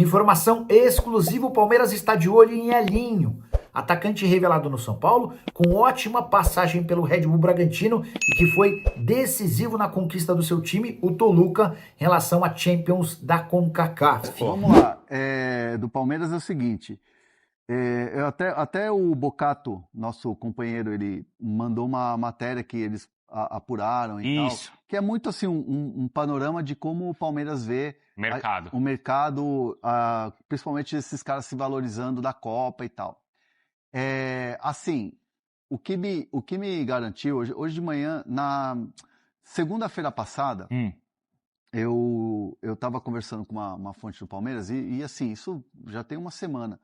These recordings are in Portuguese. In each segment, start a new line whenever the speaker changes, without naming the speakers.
Informação exclusiva, o Palmeiras está de olho em Elinho, atacante revelado no São Paulo, com ótima passagem pelo Red Bull Bragantino e que foi decisivo na conquista do seu time, o Toluca, em relação à Champions da CONCACAF.
Vamos lá, do Palmeiras é o seguinte, até o Bocato, nosso companheiro, ele mandou uma matéria que eles apuraram e tal, que é muito assim um panorama de como o Palmeiras vê o mercado, principalmente esses caras se valorizando da Copa e tal. Assim, o que me garantiu, hoje de manhã, na segunda-feira passada, eu estava conversando com uma fonte do Palmeiras e assim, isso já tem uma semana,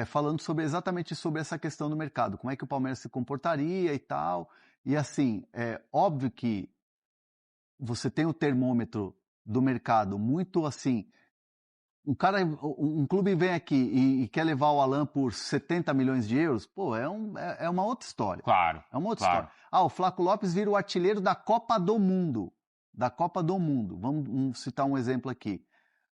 falando exatamente sobre essa questão do mercado, como é que o Palmeiras se comportaria e tal. E assim, é óbvio que você tem o termômetro do mercado muito assim. Um clube vem aqui e quer levar o Alan por 70 milhões de euros, pô, é uma outra história.
Claro.
É uma outra história. O Flaco Lopes vira o artilheiro da Copa do Mundo. Da Copa do Mundo. Vamos citar um exemplo aqui.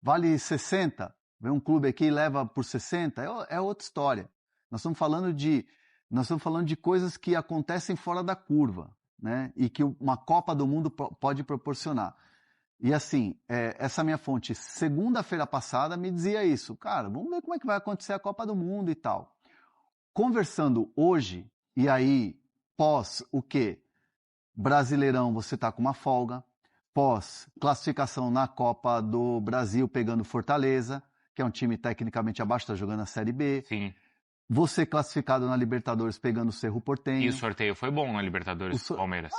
Vale 60, vem um clube aqui e leva por 60, é outra história. Nós estamos falando de coisas que acontecem fora da curva, né? E que uma Copa do Mundo pode proporcionar. E assim, essa minha fonte, segunda-feira passada, me dizia isso. Cara, vamos ver como é que vai acontecer a Copa do Mundo e tal. Conversando hoje, e aí, pós o quê? Brasileirão, você tá com uma folga. Pós classificação na Copa do Brasil, pegando Fortaleza, que é um time tecnicamente abaixo, está jogando a Série B.
Sim.
Você classificado na Libertadores, pegando o Cerro Porteño.
E o sorteio foi bom na Libertadores Palmeiras.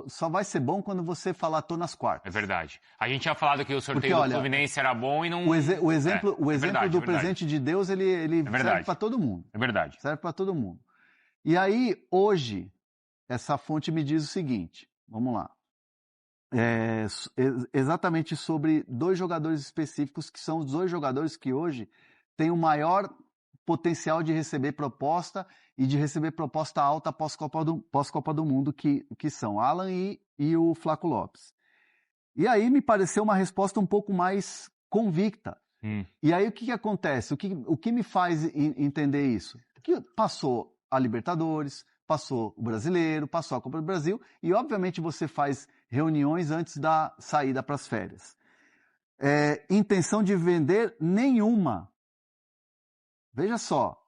Só vai ser bom quando você falar tô nas quartas.
É verdade. A gente tinha falado que o sorteio do Fluminense era bom e não...
O exemplo do presente de Deus, ele serve para todo mundo.
É verdade.
Serve para todo mundo. E aí, hoje, essa fonte me diz o seguinte, vamos lá. Exatamente sobre dois jogadores específicos, que são os dois jogadores que hoje têm o maior potencial de receber proposta e de receber proposta alta pós-Copa do Mundo, que são Alan e o Flaco Lopes. E aí me pareceu uma resposta um pouco mais convicta. E aí o que acontece? O que me faz entender isso? Que passou a Libertadores, passou o Brasileiro, passou a Copa do Brasil e obviamente você faz reuniões antes da saída para as férias. Intenção de vender nenhuma. Veja só,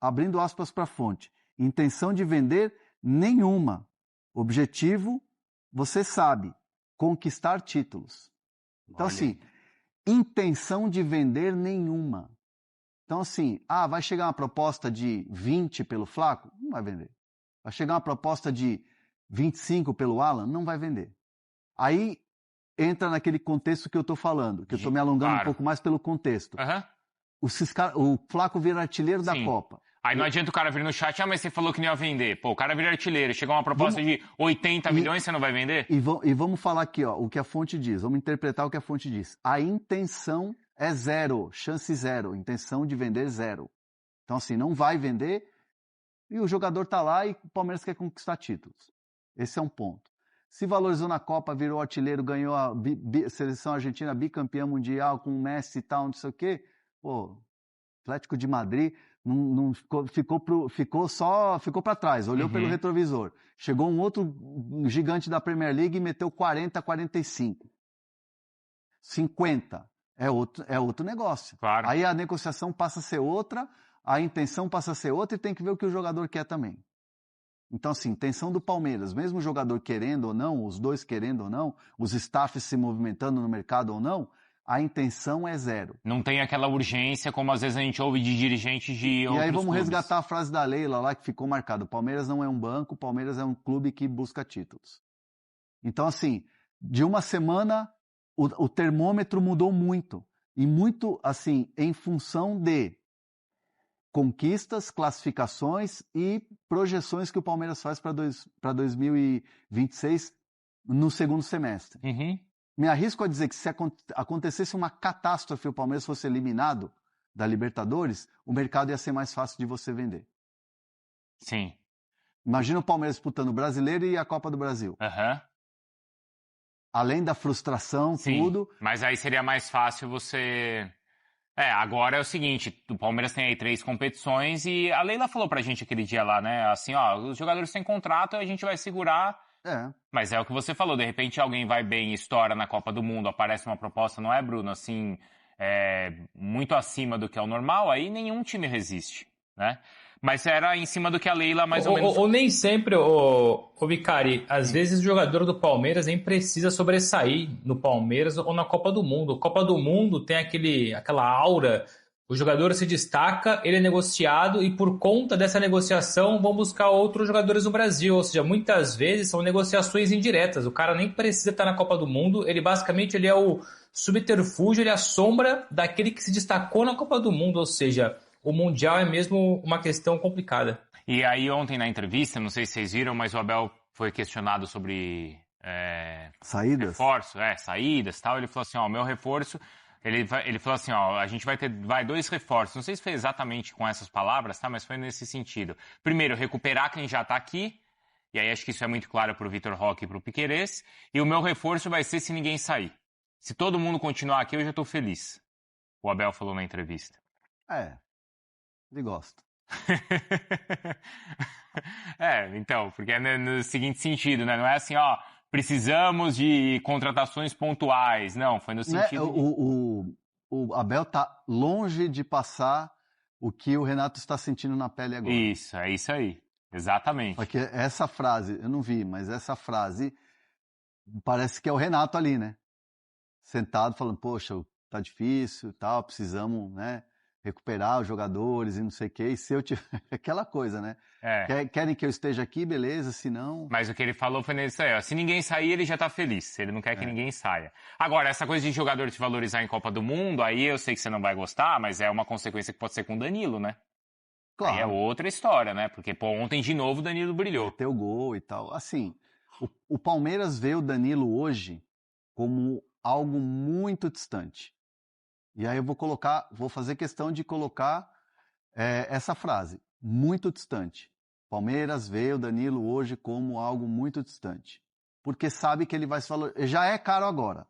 abrindo aspas para a fonte, intenção de vender nenhuma. Objetivo, você sabe, conquistar títulos. Então, assim, intenção de vender nenhuma. Então, assim, vai chegar uma proposta de 20 pelo Flaco? Não vai vender. Vai chegar uma proposta de 25 pelo Alan? Não vai vender. Aí entra naquele contexto que eu estou falando, que eu estou me alongando um pouco mais pelo contexto. O Flaco vira artilheiro da Copa.
Aí não adianta o cara vir no chat, mas você falou que não ia vender. Pô, o cara vira artilheiro, chegou uma proposta de 80 milhões, você não vai vender?
E vamos falar aqui, ó, o que a fonte diz. Vamos interpretar o que a fonte diz. A intenção é zero, chance zero. Intenção de vender zero. Então, assim, não vai vender e o jogador tá lá e o Palmeiras quer conquistar títulos. Esse é um ponto. Se valorizou na Copa, virou artilheiro, ganhou a seleção argentina bicampeã mundial com o Messi e tal, não sei o quê. Pô, Atlético de Madrid não ficou para trás, olhou pelo retrovisor. Chegou um outro gigante da Premier League e meteu 40, 45. 50. É outro negócio.
Claro.
Aí a negociação passa a ser outra, a intenção passa a ser outra e tem que ver o que o jogador quer também. Então, assim, intenção do Palmeiras, mesmo o jogador querendo ou não, os dois querendo ou não, os staffs se movimentando no mercado ou não, a intenção é zero.
Não tem aquela urgência como às vezes a gente ouve de dirigentes de outros
E aí vamos
clubes.
resgatar a frase da Leila lá que ficou marcada. O Palmeiras não é um banco, o Palmeiras é um clube que busca títulos. Então, assim, de uma semana o termômetro mudou muito. E muito, assim, em função de conquistas, classificações e projeções que o Palmeiras faz para 2026 no segundo semestre. Me arrisco a dizer que se acontecesse uma catástrofe e o Palmeiras fosse eliminado da Libertadores, o mercado ia ser mais fácil de você vender.
Sim.
Imagina o Palmeiras disputando o Brasileiro e a Copa do Brasil. Além da frustração, tudo.
Mas aí seria mais fácil você Agora é o seguinte, o Palmeiras tem aí 3 competições e a Leila falou pra gente aquele dia lá, né? Assim, ó, os jogadores têm contrato, a gente vai segurar. Mas é o que você falou, de repente alguém vai bem, estoura na Copa do Mundo, aparece uma proposta, não é, Bruno? Assim, muito acima do que é o normal, aí nenhum time resiste, né? Mas era em cima do que a Leila mais ou menos...
Ou nem sempre, o Vicari, às vezes o jogador do Palmeiras nem precisa sobressair no Palmeiras ou na Copa do Mundo. Copa do Mundo tem aquela aura, o jogador se destaca, ele é negociado e por conta dessa negociação vão buscar outros jogadores no Brasil. Ou seja, muitas vezes são negociações indiretas. O cara nem precisa estar na Copa do Mundo, ele basicamente ele é o subterfúgio, ele é a sombra daquele que se destacou na Copa do Mundo. Ou seja, o Mundial é mesmo uma questão complicada.
E aí ontem na entrevista, não sei se vocês viram, mas o Abel foi questionado sobre
saídas,
reforço, saídas e tal. Ele falou assim, ó, o meu reforço, ele falou assim, ó, a gente vai 2 reforços. Não sei se foi exatamente com essas palavras, tá? Mas foi nesse sentido. Primeiro, recuperar quem já tá aqui. E aí acho que isso é muito claro pro Vitor Roque e pro Piquerez. E o meu reforço vai ser se ninguém sair. Se todo mundo continuar aqui, eu já tô feliz. O Abel falou na entrevista.
Ele gosta.
Então, porque é no seguinte sentido, né? Não é assim, ó, precisamos de contratações pontuais. Não, foi no sentido...
O Abel tá longe de passar o que o Renato está sentindo na pele agora.
Isso, é isso aí. Exatamente.
Porque essa frase, eu não vi, mas essa frase parece que é o Renato ali, né? Sentado falando, poxa, tá difícil e tal, precisamos, né? Recuperar os jogadores e não sei o quê, e se eu tiver... Aquela coisa, né? Querem que eu esteja aqui, beleza, se não...
Mas o que ele falou foi nisso aí, ó. Se ninguém sair, ele já tá feliz. Ele não quer que ninguém saia. Agora, essa coisa de jogador te valorizar em Copa do Mundo, aí eu sei que você não vai gostar, mas é uma consequência que pode ser com o Danilo, né?
Claro.
Aí é outra história, né? Porque, ontem de novo o Danilo brilhou.
Ter o gol e tal. Assim, o Palmeiras vê o Danilo hoje como algo muito distante. E aí eu vou fazer questão de colocar essa frase, muito distante. Palmeiras vê o Danilo hoje como algo muito distante. Porque sabe que ele vai se valorizar. Já é caro agora.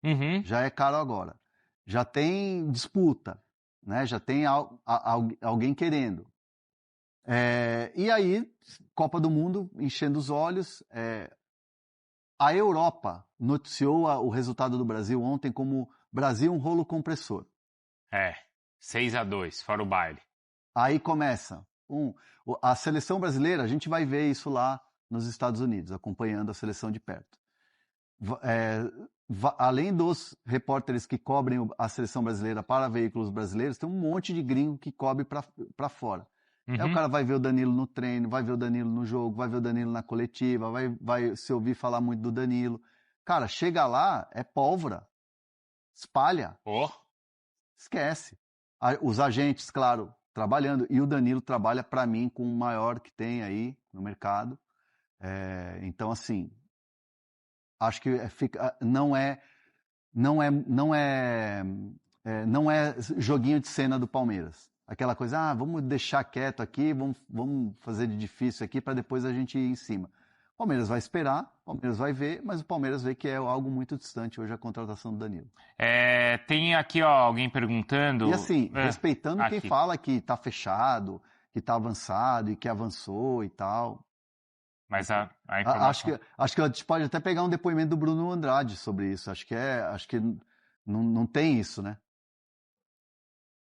Uhum.
Já é caro agora. Já tem disputa, né? Já tem alguém querendo. E aí, Copa do Mundo, enchendo os olhos. A Europa noticiou o resultado do Brasil ontem como Brasil um rolo compressor.
6-2, fora o baile.
Aí começa. A seleção brasileira, a gente vai ver isso lá nos Estados Unidos, acompanhando a seleção de perto. Além dos repórteres que cobrem a seleção brasileira para veículos brasileiros, tem um monte de gringo que cobre para fora.
Uhum.
Aí o cara vai ver o Danilo no treino, vai ver o Danilo no jogo, vai ver o Danilo na coletiva, vai se ouvir falar muito do Danilo. Cara, chega lá, é pólvora. Espalha. Esquece. Os agentes, claro, trabalhando. E o Danilo trabalha, para mim, com o maior que tem aí no mercado. Então, assim, acho que não é joguinho de cena do Palmeiras. Aquela coisa, vamos deixar quieto aqui, vamos fazer de difícil aqui para depois a gente ir em cima. O Palmeiras vai esperar, o Palmeiras vai ver, mas o Palmeiras vê que é algo muito distante hoje a contratação do Danilo.
Tem aqui alguém perguntando...
E assim, respeitando quem fala que está fechado, que está avançado e que avançou e tal.
Mas a informação...
Acho que a gente pode até pegar um depoimento do Bruno Andrade sobre isso. Acho que não tem isso, né?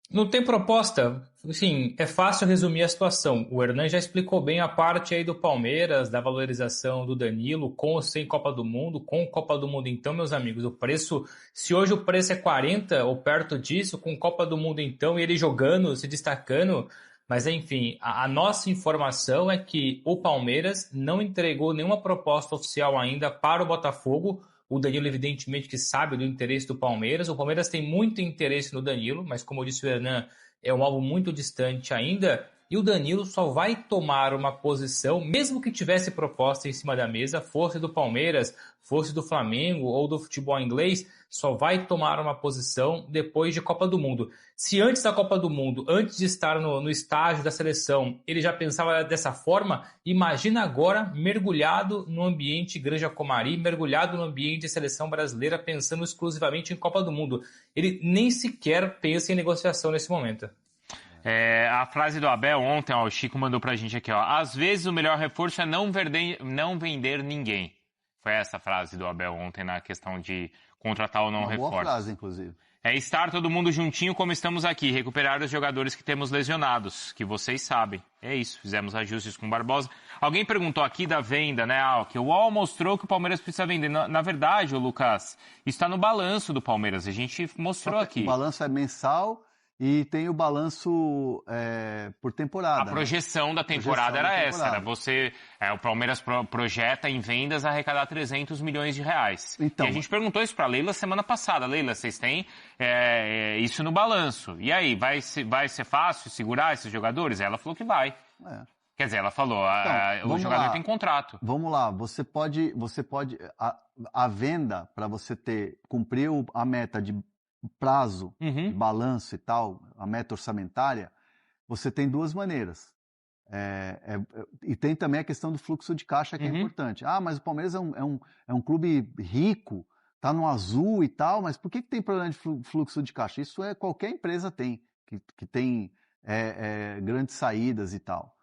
Não tem proposta. Sim, é fácil resumir a situação. O Hernan já explicou bem a parte aí do Palmeiras, da valorização do Danilo, com ou sem Copa do Mundo, com Copa do Mundo. Então, meus amigos, o preço, se hoje o preço é 40 ou perto disso, com Copa do Mundo então, e ele jogando, se destacando, mas enfim, a nossa informação é que o Palmeiras não entregou nenhuma proposta oficial ainda para o Botafogo. O Danilo, evidentemente, que sabe do interesse do Palmeiras. O Palmeiras tem muito interesse no Danilo, mas como eu disse o Hernan, é um alvo muito distante ainda. e o Danilo só vai tomar uma posição, mesmo que tivesse proposta em cima da mesa, fosse do Palmeiras, fosse do Flamengo ou do futebol inglês, só vai tomar uma posição depois de Copa do Mundo. Se antes da Copa do Mundo, antes de estar no estágio da seleção, ele já pensava dessa forma, imagina agora mergulhado no ambiente Granja Comari, mergulhado no ambiente seleção brasileira, pensando exclusivamente em Copa do Mundo. Ele nem sequer pensa em negociação nesse momento.
A frase do Abel ontem, ó, o Chico mandou pra gente aqui, ó. Às vezes o melhor reforço é não vender ninguém. Foi essa a frase do Abel ontem na questão de contratar ou não reforço.
Boa frase, inclusive.
É estar todo mundo juntinho como estamos aqui, recuperar os jogadores que temos lesionados, que vocês sabem. É isso, fizemos ajustes com o Barbosa. Alguém perguntou aqui da venda, né, que o UOL mostrou que o Palmeiras precisa vender. Na verdade, Lucas, está no balanço do Palmeiras, a gente mostrou aqui.
O balanço é mensal e tem o balanço por temporada.
A projeção da temporada era essa, era o Palmeiras projeta em vendas arrecadar 300 milhões de reais. Então, e a gente perguntou isso para a Leila semana passada. Leila, vocês têm isso no balanço. E aí, vai ser fácil segurar esses jogadores? Ela falou que vai. Quer dizer, ela falou, o jogador tem contrato.
Vamos lá, você pode a venda para você cumprir a meta de prazo, de balanço e tal, a meta orçamentária, você tem duas maneiras. E tem também a questão do fluxo de caixa que é importante. Mas o Palmeiras é um clube rico, tá no azul e tal, mas por que tem problema de fluxo de caixa? Isso qualquer empresa tem, que tem grandes saídas e tal.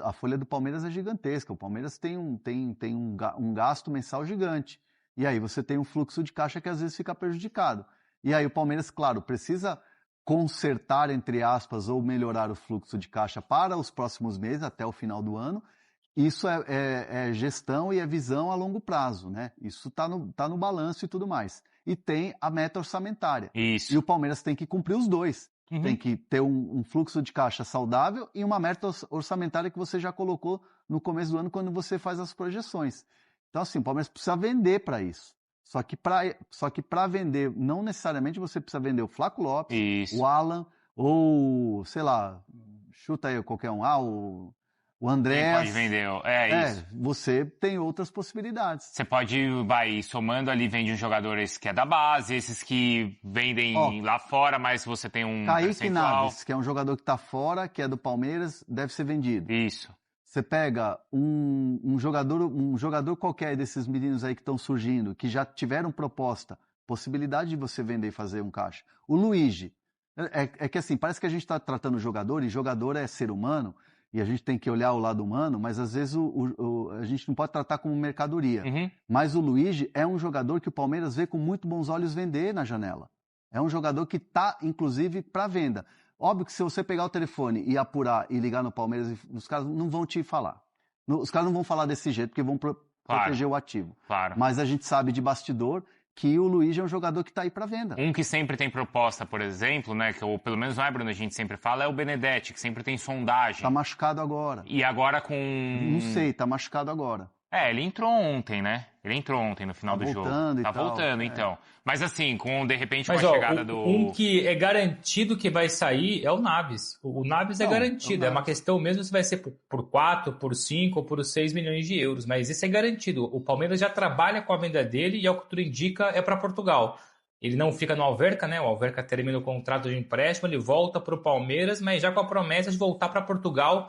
A folha do Palmeiras é gigantesca, o Palmeiras tem um gasto mensal gigante. E aí você tem um fluxo de caixa que às vezes fica prejudicado. E aí o Palmeiras, claro, precisa consertar, entre aspas, ou melhorar o fluxo de caixa para os próximos meses, até o final do ano. Isso é gestão e é visão a longo prazo, né? Isso tá no balanço e tudo mais. E tem a meta orçamentária.
Isso.
E o Palmeiras tem que cumprir os dois. Tem que ter um fluxo de caixa saudável e uma meta orçamentária que você já colocou no começo do ano quando você faz as projeções. Então, assim, o Palmeiras precisa vender para isso. Só que para vender, não necessariamente você precisa vender o Flaco Lopes,
isso,
o Alan, ou, sei lá, chuta aí qualquer um, o Andrés.
Quem pode vender, isso.
Você tem outras possibilidades.
Você pode ir somando ali, vende um jogador esse que é da base, esses que vendem lá fora, mas você tem um
Kaique Naves, que é um jogador que está fora, que é do Palmeiras, deve ser vendido.
Isso.
Você pega um jogador qualquer desses meninos aí que estão surgindo, que já tiveram proposta, possibilidade de você vender e fazer um caixa. O Luigi. É que assim, parece que a gente está tratando o jogador, e jogador é ser humano, e a gente tem que olhar o lado humano, mas às vezes a gente não pode tratar como mercadoria. Mas o Luigi é um jogador que o Palmeiras vê com muito bons olhos vender na janela. É um jogador que está, inclusive, para venda. Óbvio que se você pegar o telefone e apurar e ligar no Palmeiras, os caras não vão te falar. Os caras não vão falar desse jeito, porque vão proteger o ativo.
Claro.
Mas a gente sabe de bastidor que o Luigi é um jogador que está aí para venda.
Um que sempre tem proposta, por exemplo, né, que pelo menos não é, Bruno, a gente sempre fala, é o Benedetti, que sempre tem sondagem.
Tá machucado agora.
E agora com...
Não sei, tá machucado agora.
Ele entrou ontem, né? Ele entrou ontem no final do jogo. Tá voltando, então. Mas assim, de repente, com a chegada do...
Um que é garantido que vai sair é o Naves. O Naves é garantido. É uma questão mesmo se vai ser por 4, por 5 ou por 6 milhões de euros. Mas esse é garantido. O Palmeiras já trabalha com a venda dele e, ao que tudo indica, é para Portugal. Ele não fica no Alverca, né? O Alverca termina o contrato de empréstimo, ele volta para o Palmeiras, mas já com a promessa de voltar para Portugal,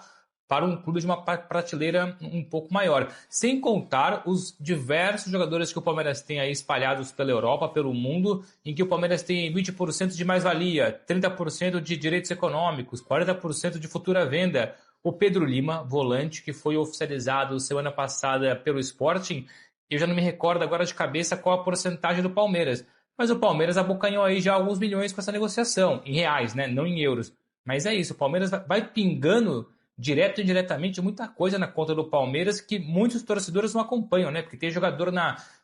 para um clube de uma prateleira um pouco maior. Sem contar os diversos jogadores que o Palmeiras tem aí espalhados pela Europa, pelo mundo, em que o Palmeiras tem 20% de mais-valia, 30% de direitos econômicos, 40% de futura venda. O Pedro Lima, volante, que foi oficializado semana passada pelo Sporting, eu já não me recordo agora de cabeça qual a porcentagem do Palmeiras, mas o Palmeiras abocanhou aí já alguns milhões com essa negociação, em reais, né? Não em euros. Mas é isso, o Palmeiras vai pingando direto e indiretamente muita coisa na conta do Palmeiras que muitos torcedores não acompanham, né? Porque tem jogador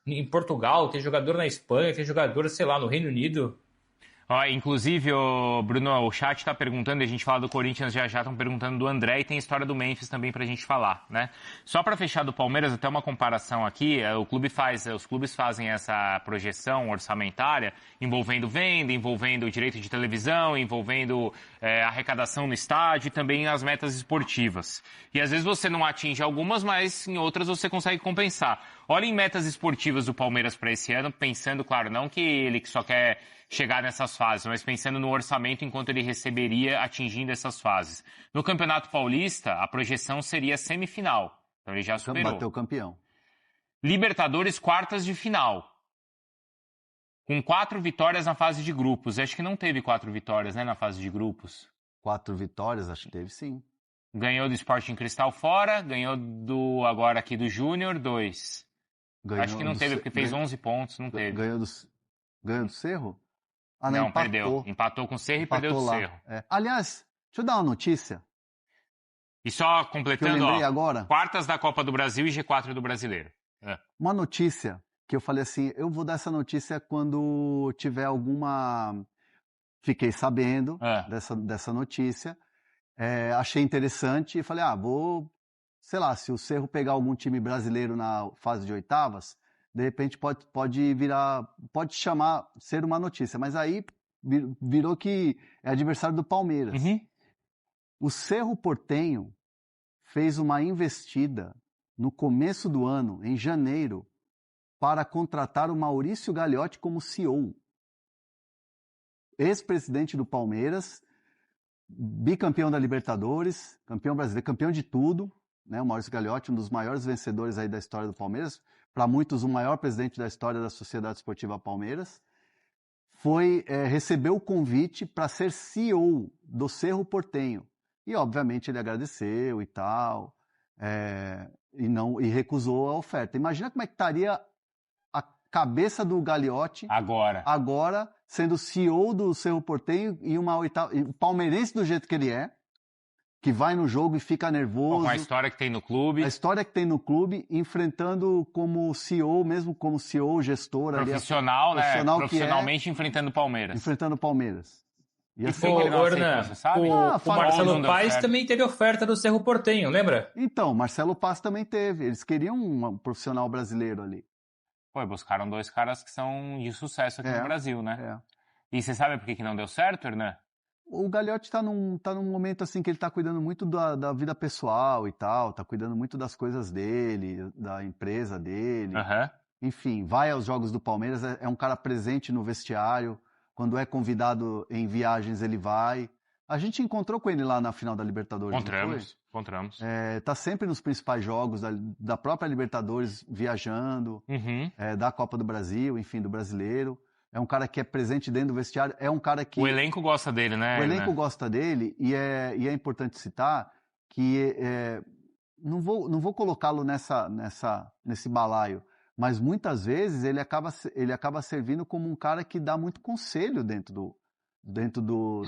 em Portugal, tem jogador na Espanha, tem jogador, sei lá, no Reino Unido.
Ó, inclusive, Bruno, o chat está perguntando, e a gente fala do Corinthians já estão perguntando do André, e tem história do Memphis também para a gente falar, né? Só para fechar do Palmeiras, até uma comparação aqui, os clubes fazem essa projeção orçamentária envolvendo venda, envolvendo direito de televisão, envolvendo arrecadação no estádio e também as metas esportivas. E às vezes você não atinge algumas, mas em outras você consegue compensar. Olha em metas esportivas do Palmeiras para esse ano, pensando, claro, não que ele só quer chegar nessas fases, mas pensando no orçamento enquanto ele receberia atingindo essas fases. No Campeonato Paulista, a projeção seria semifinal. Então ele já superou.
Bateu o campeão.
Libertadores, quartas de final. Com 4 vitórias na fase de grupos. Acho que não teve 4 vitórias, né, na fase de grupos.
4 vitórias, acho que teve sim.
Ganhou do Sporting Cristal fora, ganhou agora aqui do Júnior, 2. Acho que não teve, porque fez 11 pontos, não teve.
Ganhou do Cerro?
Ah, não, perdeu. Empatou com o Cerro e perdeu do Cerro.
Aliás, deixa eu dar uma notícia.
E só completando,
que eu lembrei agora.
Quartas da Copa do Brasil e G4 do Brasileiro.
Uma notícia que eu falei assim, eu vou dar essa notícia quando tiver alguma... Fiquei sabendo dessa notícia, achei interessante e falei, vou... Sei lá, se o Cerro pegar algum time brasileiro na fase de oitavas, de repente pode ser uma notícia. Mas aí virou que é adversário do Palmeiras.
Uhum.
O Cerro Porteño fez uma investida no começo do ano, em janeiro, para contratar o Maurício Gagliotti como CEO. Ex-presidente do Palmeiras, bicampeão da Libertadores, campeão brasileiro, campeão de tudo, né? O Maurício Gagliotti, um dos maiores vencedores aí da história do Palmeiras, para muitos o maior presidente da história da Sociedade Esportiva Palmeiras, recebeu o convite para ser CEO do Cerro Porteño. E obviamente ele agradeceu e tal, e recusou a oferta. Imagina como é que estaria a cabeça do Gagliotti agora sendo CEO do Cerro Porteño e o palmeirense do jeito que ele é, que vai no jogo e fica nervoso.
Com a história que tem no clube.
A história que tem no clube, enfrentando como CEO, mesmo como CEO, gestor.
Profissional,
ali,
né? Profissionalmente enfrentando o Palmeiras.
Enfrentando o Palmeiras.
E você sabe?
O Marcelo Paes também teve oferta do Cerro Porteño, lembra?
Então, Marcelo Paes também teve. Eles queriam um profissional brasileiro ali.
Buscaram 2 caras que são de sucesso aqui no Brasil, né? E você sabe por que não deu certo, Hernan?
O Gagliotti tá num momento assim que ele tá cuidando muito da vida pessoal e tal, tá cuidando muito das coisas dele, da empresa dele.
Uhum.
Enfim, vai aos jogos do Palmeiras, é um cara presente no vestiário, quando é convidado em viagens ele vai. A gente encontrou com ele lá na final da Libertadores.
Encontramos.
Tá sempre nos principais jogos da própria Libertadores, viajando, da Copa do Brasil, enfim, do Brasileiro. É um cara que é presente dentro do vestiário, é um cara que...
O elenco gosta dele, né?
O elenco gosta dele e é importante citar que não vou colocá-lo nesse balaio, mas muitas vezes ele acaba servindo como um cara que dá muito conselho dentro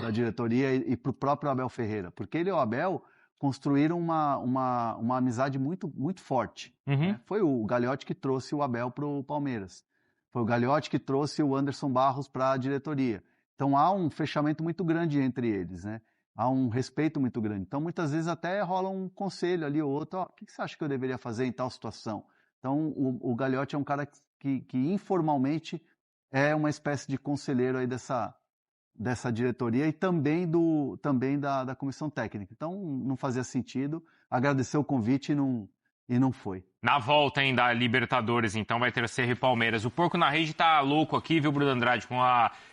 da diretoria e para o próprio Abel Ferreira, porque ele e o Abel construíram uma amizade muito, muito forte. Né? Foi o Gagliotti que trouxe o Abel para o Palmeiras. Foi o Gagliotti que trouxe o Anderson Barros para a diretoria. Então há um fechamento muito grande entre eles, né? Há um respeito muito grande. Então muitas vezes até rola um conselho ali ou outro, o que você acha que eu deveria fazer em tal situação? Então o Gagliotti é um cara que informalmente é uma espécie de conselheiro aí dessa diretoria e também da comissão técnica. Então não fazia sentido, agradeceu o convite e não foi.
Na volta, hein, da Libertadores, então, vai ter Cerro e Palmeiras. O Porco na Rede tá louco aqui, viu, Bruno Andrade,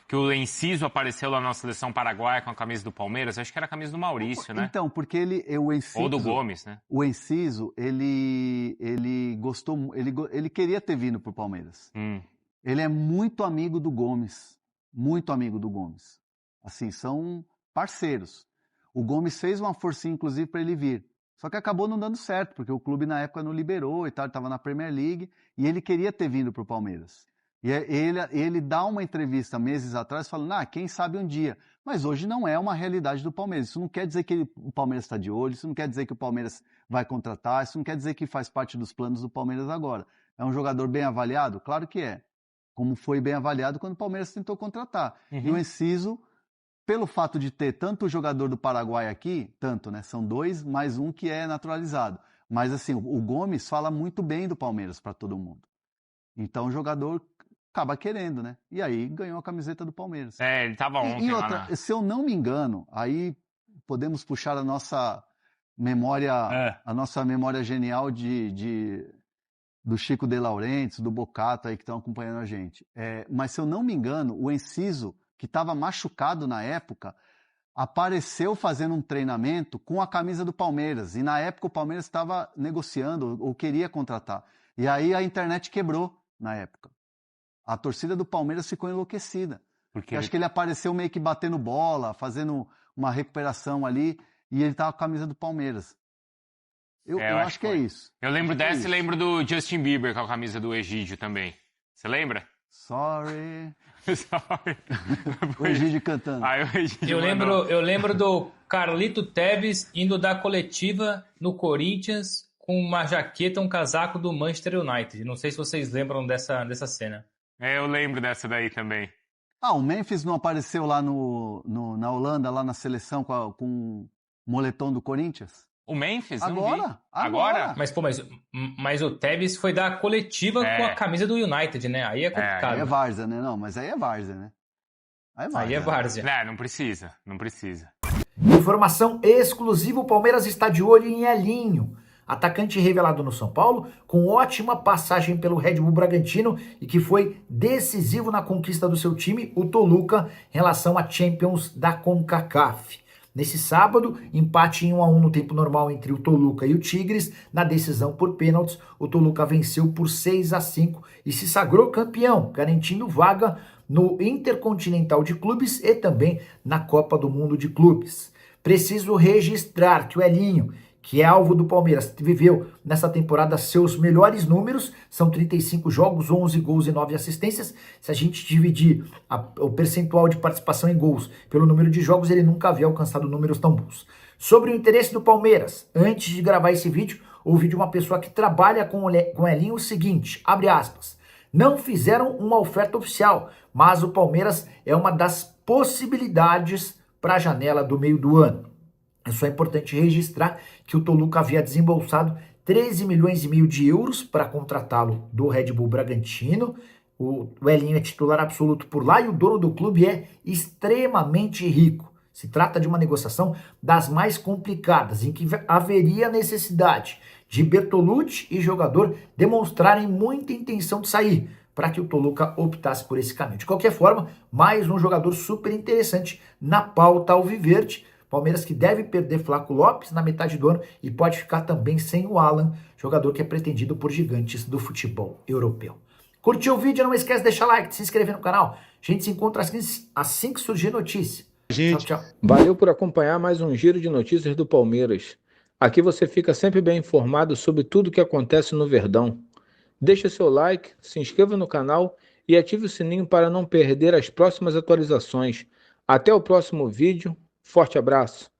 que o Enciso apareceu lá na seleção paraguaia com a camisa do Palmeiras. Acho que era a camisa do Maurício, né?
Então, porque o Enciso...
Ou do Gomes, né?
O Enciso, ele gostou... Ele queria ter vindo pro Palmeiras. Ele é muito amigo do Gomes. Muito amigo do Gomes. Assim, são parceiros. O Gomes fez uma forcinha, inclusive, para ele vir. Só que acabou não dando certo, porque o clube na época não liberou e tal, ele estava na Premier League e ele queria ter vindo para o Palmeiras. E ele dá uma entrevista meses atrás falando, quem sabe um dia. Mas hoje não é uma realidade do Palmeiras. Isso não quer dizer que o Palmeiras está de olho, isso não quer dizer que o Palmeiras vai contratar, isso não quer dizer que faz parte dos planos do Palmeiras agora. É um jogador bem avaliado? Claro que é. como foi bem avaliado quando o Palmeiras tentou contratar. E o Enciso, pelo fato de ter tanto o jogador do Paraguai aqui, né? São 2, mais um que é naturalizado. Mas assim, o Gomes fala muito bem do Palmeiras para todo mundo. Então o jogador acaba querendo, né? E aí ganhou a camiseta do Palmeiras.
Ele tava ontem
e outra,
lá na...
se eu não me engano, aí podemos puxar a nossa memória, a nossa memória genial do Chico De Laurentiis, do Bocato aí que estão acompanhando a gente. Mas se eu não me engano, o Enciso, que estava machucado na época, apareceu fazendo um treinamento com a camisa do Palmeiras. E na época o Palmeiras estava negociando ou queria contratar. E aí a internet quebrou na época. A torcida do Palmeiras ficou enlouquecida. Porque acho que ele apareceu meio que batendo bola, fazendo uma recuperação ali, e ele estava com a camisa do Palmeiras. Eu acho que é isso.
Eu lembro dessa e lembro do Justin Bieber com a camisa do Egídio também. Você lembra?
Sorry. O Egídio cantando.
Eu lembro do Carlito Tevez indo dar coletiva no Corinthians com uma jaqueta, um casaco do Manchester United. Não sei se vocês lembram dessa cena.
Eu lembro dessa daí também.
O Memphis não apareceu lá na Holanda, lá na seleção com o moletom do Corinthians?
O Memphis?
Agora?
Mas o Tevez foi dar coletiva com a camisa do United, né? Aí é complicado.
Aí é várzea, né? Não, mas aí é várzea, né?
Aí é várzea.
Não precisa.
Informação exclusiva, o Palmeiras está de olho em Elinho, atacante revelado no São Paulo, com ótima passagem pelo Red Bull Bragantino e que foi decisivo na conquista do seu time, o Toluca, em relação à Champions da CONCACAF. Nesse sábado, empate em 1-1 no tempo normal entre o Toluca e o Tigres. Na decisão por pênaltis, o Toluca venceu por 6-5 e se sagrou campeão, garantindo vaga no Intercontinental de Clubes e também na Copa do Mundo de Clubes. Preciso registrar que o Elinho, que é alvo do Palmeiras, viveu nessa temporada seus melhores números, são 35 jogos, 11 gols e 9 assistências. Se a gente dividir o percentual de participação em gols pelo número de jogos, ele nunca havia alcançado números tão bons. Sobre o interesse do Palmeiras, antes de gravar esse vídeo, ouvi de uma pessoa que trabalha com o Elinho o seguinte, abre aspas, não fizeram uma oferta oficial, mas o Palmeiras é uma das possibilidades para a janela do meio do ano. É só importante registrar que o Toluca havia desembolsado 13 milhões e meio de euros para contratá-lo do Red Bull Bragantino. O Elinho é titular absoluto por lá e o dono do clube é extremamente rico. Se trata de uma negociação das mais complicadas, em que haveria necessidade de Bertolucci e jogador demonstrarem muita intenção de sair, para que o Toluca optasse por esse caminho. De qualquer forma, mais um jogador super interessante na pauta alviverde. Palmeiras que deve perder Flaco Lopes na metade do ano e pode ficar também sem o Alan, jogador que é pretendido por gigantes do futebol europeu. Curtiu o vídeo? Não esquece de deixar like, de se inscrever no canal. A gente se encontra assim que surgir notícia.
Gente,
tchau.
Valeu por acompanhar mais um giro de notícias do Palmeiras. Aqui você fica sempre bem informado sobre tudo o que acontece no Verdão. Deixe seu like, se inscreva no canal e ative o sininho para não perder as próximas atualizações. Até o próximo vídeo. Forte abraço.